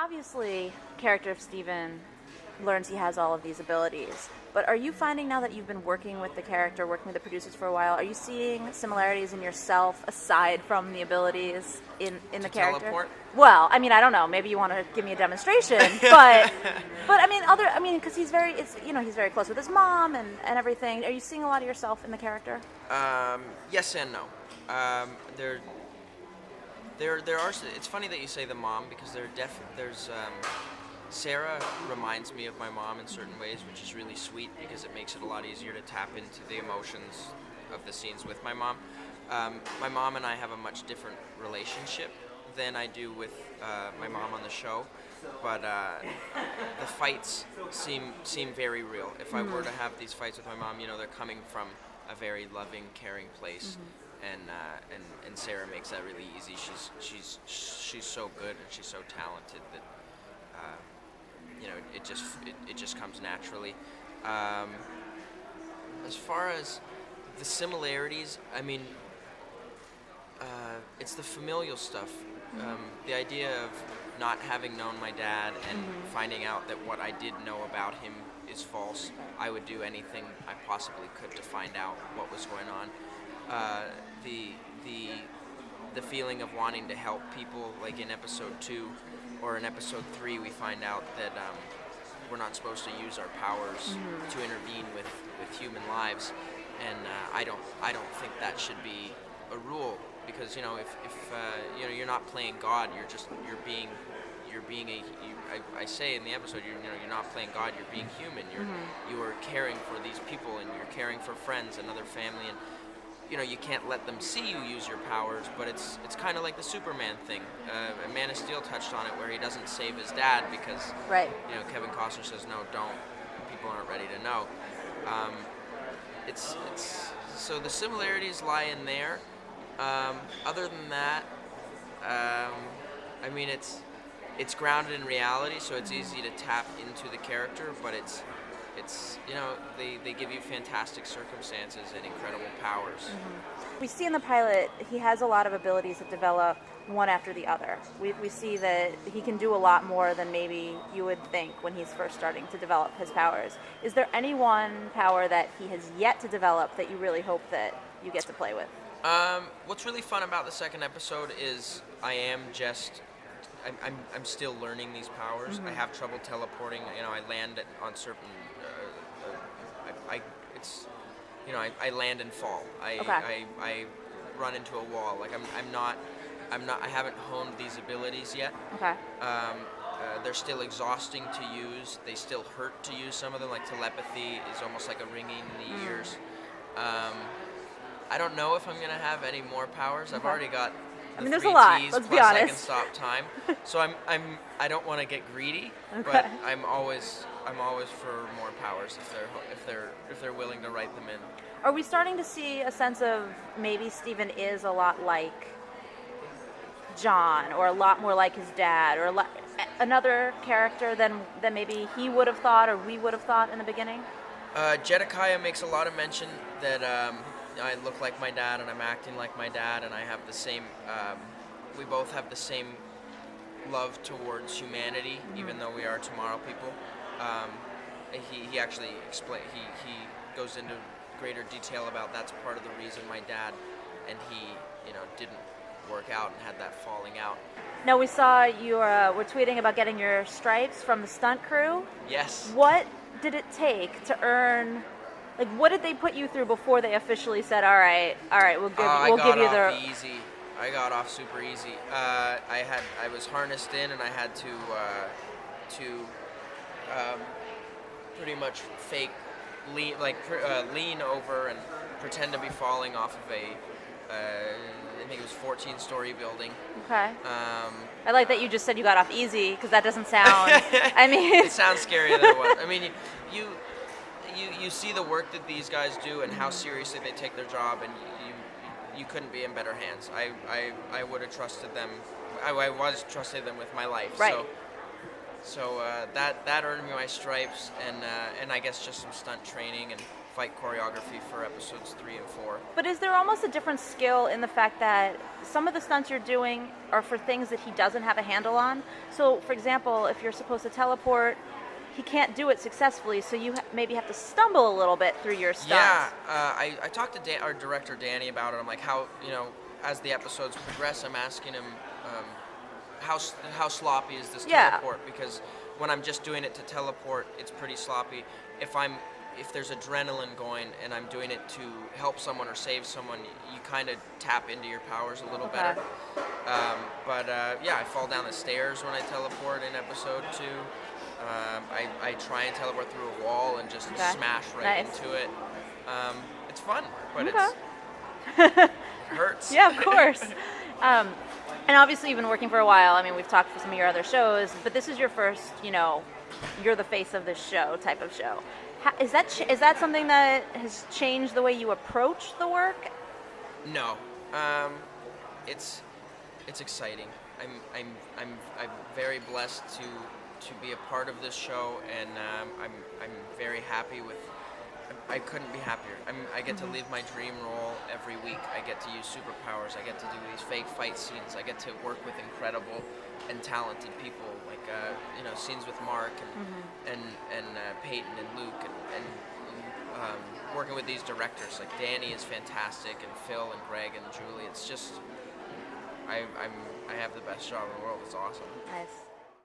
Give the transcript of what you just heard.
obviously, character of Steven learns he has all of these abilities. But are you finding now that you've been working with the character, working with the producers for a while, are you seeing similarities in yourself aside from the abilities in the character? Teleport? Well, I mean, I don't know. Maybe you want to give me a demonstration, but I mean, because he's very close with his mom and everything. Are you seeing a lot of yourself in the character? Yes and no. There are. It's funny that you say the mom because there's. Sarah reminds me of my mom in certain ways, which is really sweet because it makes it a lot easier to tap into the emotions of the scenes with my mom. My mom and I have a much different relationship than I do with my mom on the show, but the fights seem very real. If I were to have these fights with my mom, they're coming from a very loving, caring place, and Sarah makes that really easy. She's so good and she's so talented that. It just comes naturally. As far as the similarities, I mean, it's the familial stuff. The idea of not having known my dad and finding out that what I did know about him is false. I would do anything I possibly could to find out what was going on. The feeling of wanting to help people, like in episode 2 or in episode 3, we find out that we're not supposed to use our powers to intervene with human lives, and I don't think that should be a rule, because if you're not playing God, I say in the episode, you're not playing God, you're being human. You are caring for these people, and you're caring for friends and other family, and you can't let them see you use your powers, but it's kind of like the Superman thing. Man of Steel touched on it, where he doesn't save his dad because Kevin Costner says no, don't. People aren't ready to know. It's so the similarities lie in there. Other than that, I mean it's grounded in reality, so it's easy to tap into the character, but it's they give you fantastic circumstances and incredible powers. We see in the pilot he has a lot of abilities that develop one after the other. We see that he can do a lot more than maybe you would think when he's first starting to develop his powers. Is there any one power that he has yet to develop that you really hope that you get to play with? What's really fun about the second episode is I'm still learning these powers. I have trouble teleporting. I land on certain. I land and fall. I run into a wall. Like I haven't honed these abilities yet. Okay. They're still exhausting to use. They still hurt to use. Some of them, like telepathy, is almost like a ringing in the ears. I don't know if I'm gonna have any more powers. I've already got. There's a lot. T's Let's plus be honest. I can stop time. So I don't want to get greedy, Okay. but I'm always for more powers if they're willing to write them in. Are we starting to see a sense of maybe Steven is a lot like John, or a lot more like his dad, or another character than maybe he would have thought or we would have thought in the beginning? Jedekiah makes a lot of mention that I look like my dad and I'm acting like my dad, and I have the same. We both have the same love towards humanity, even though we are tomorrow people. He actually he goes into greater detail about that's part of the reason my dad and he didn't work out and had that falling out. Now, we saw you were tweeting about getting your stripes from the stunt crew. Yes. What did it take to earn? Like, what did they put you through before they officially said, "All right, we'll give you the"? I got off easy. I got off super easy. I was harnessed in, and I had to pretty much fake lean over and pretend to be falling off of I think it was 14-story building. Okay. I like that you just said you got off easy, because that doesn't sound. I mean, it sounds scarier than it was. I mean, you see the work that these guys do and how seriously they take their job, and you couldn't be in better hands. I would have trusted them. I was trusting them with my life. Right. So that earned me my stripes, and I guess just some stunt training and fight choreography for episodes 3 and 4. But is there almost a different skill in the fact that some of the stunts you're doing are for things that he doesn't have a handle on? So, for example, if you're supposed to teleport, he can't do it successfully, so you maybe have to stumble a little bit through your stunts. Yeah, I talked to our director Danny about it. I'm like, how, as the episodes progress, I'm asking him how sloppy is this teleport? Because when I'm just doing it to teleport, it's pretty sloppy. If there's adrenaline going and I'm doing it to help someone or save someone, you kind of tap into your powers a little better. I fall down the stairs when I teleport in episode 2. I try and teleport through a wall and just smash right into it. It's fun, but it hurts. Yeah, of course. And obviously you've been working for a while. I mean, we've talked for some of your other shows, but this is your first, you're the face of this show type of show. Is that something that has changed the way you approach the work? No, it's exciting. I'm very blessed to be a part of this show, and I'm very happy with. I couldn't be happier. I get to live my dream role every week. I get to use superpowers. I get to do these fake fight scenes. I get to work with incredible and talented people, like scenes with Mark and Peyton and Luke, and working with these directors. Like Danny is fantastic, and Phil and Greg and Julie. It's just I have the best job in the world. It's awesome. Nice.